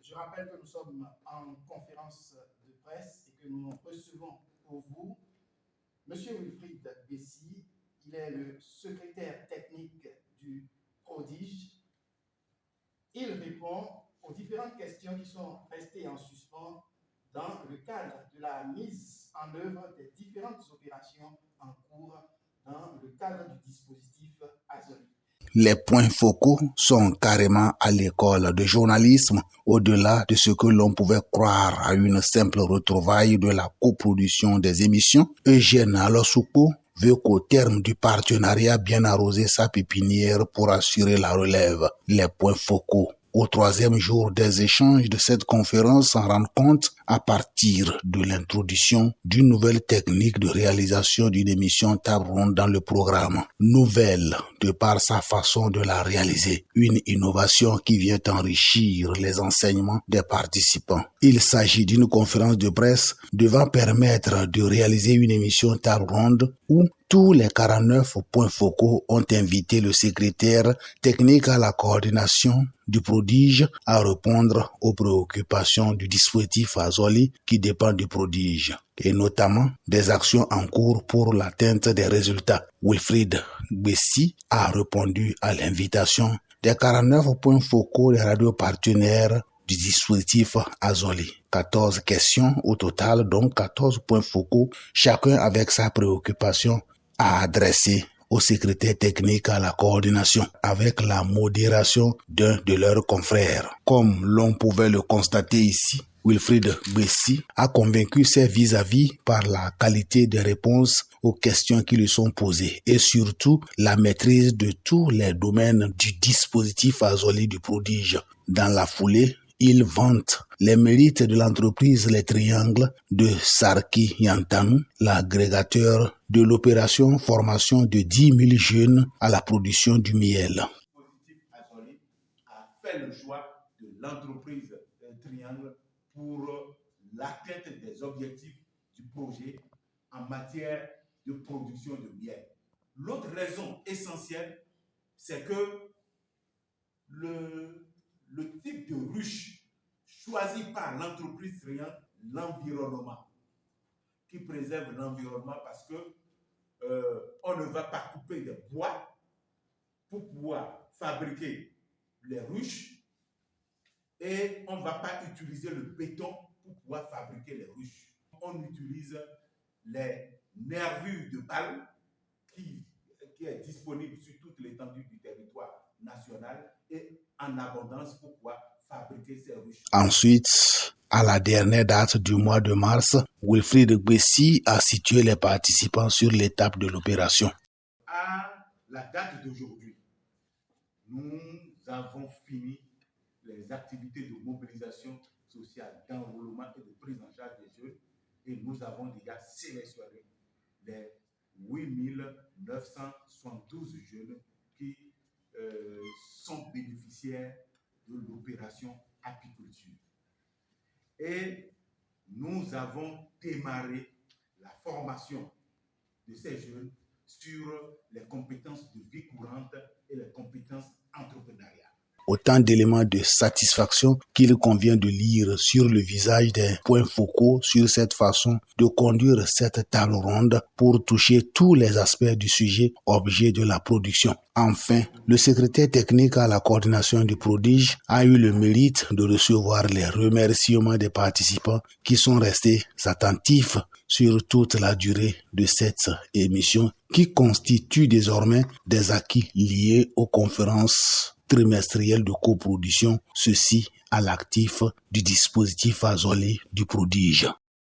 Je rappelle que nous sommes en conférence de presse et que nous recevons pour vous M. Wilfried Bessy. Il est le secrétaire technique du Prodige. Il répond aux différentes questions qui sont restées en suspens dans le cadre de la mise en œuvre des différentes opérations en cours dans le cadre du dispositif Azoli. Les points focaux sont carrément à l'école de journalisme, au-delà de ce que l'on pouvait croire à une simple retrouvaille de la coproduction des émissions. Eugène Alosupo veut qu'au terme du partenariat bien arroser sa pépinière pour assurer la relève. Les points focaux au troisième jour des échanges de cette conférence s'en rendent compte à partir de l'introduction d'une nouvelle technique de réalisation d'une émission table ronde dans le programme. Nouvelle de par sa façon de la réaliser. Une innovation qui vient enrichir les enseignements des participants. Il s'agit d'une conférence de presse devant permettre de réaliser une émission table ronde où tous les 49 points focaux ont invité le secrétaire technique à la coordination du Prodige à répondre aux préoccupations du dispositif Azoli qui dépend du Prodige et notamment des actions en cours pour l'atteinte des résultats. Wilfried Bessy a répondu à l'invitation des 49 points focaux des radios partenaires du dispositif Azoli. 14 questions au total, donc 14 points focaux, chacun avec sa préoccupation à adresser au secrétaire technique à la coordination avec la modération d'un de leurs confrères. Comme l'on pouvait le constater ici, Wilfried Bessy a convaincu ses vis-à-vis par la qualité des réponses aux questions qui lui sont posées et surtout la maîtrise de tous les domaines du dispositif Azoli du Prodige. Dans la foulée, il vante les mérites de l'entreprise Les Triangles de Sarki Yantanou, l'agrégateur de l'opération formation de 10 000 jeunes à la production du miel. Le dispositif Azoli a fait le choix de l'entreprise Triangle pour l'atteinte des objectifs du projet en matière de production de miel. L'autre raison essentielle, c'est que le type de ruche choisi par l'entreprise Triangle, l'environnement, qui préserve l'environnement parce que on ne va pas couper des bois pour pouvoir fabriquer les ruches et on ne va pas utiliser le béton pour pouvoir fabriquer les ruches. On utilise les nervures de balle qui est disponible sur toute l'étendue du territoire national et en abondance pour pouvoir fabriquer ces ruches. Ensuite, à la dernière date du mois de mars, Wilfried Bessy a situé les participants sur l'étape de l'opération. À la date d'aujourd'hui, nous avons fini les activités de mobilisation sociale, d'enrôlement et de prise en charge des jeunes et nous avons déjà sélectionné les 8 972 jeunes qui sont bénéficiaires de l'opération apiculture. Et nous avons démarré la formation de ces jeunes sur les compétences de vie courante et les compétences entrepreneuriales. Autant d'éléments de satisfaction qu'il convient de lire sur le visage des points focaux sur cette façon de conduire cette table ronde pour toucher tous les aspects du sujet objet de la production. Enfin, le secrétaire technique à la coordination du Prodige a eu le mérite de recevoir les remerciements des participants qui sont restés attentifs sur toute la durée de cette émission qui constitue désormais des acquis liés aux conférences trimestrielles de coproduction, ceci à l'actif du dispositif Azoli du Prodige.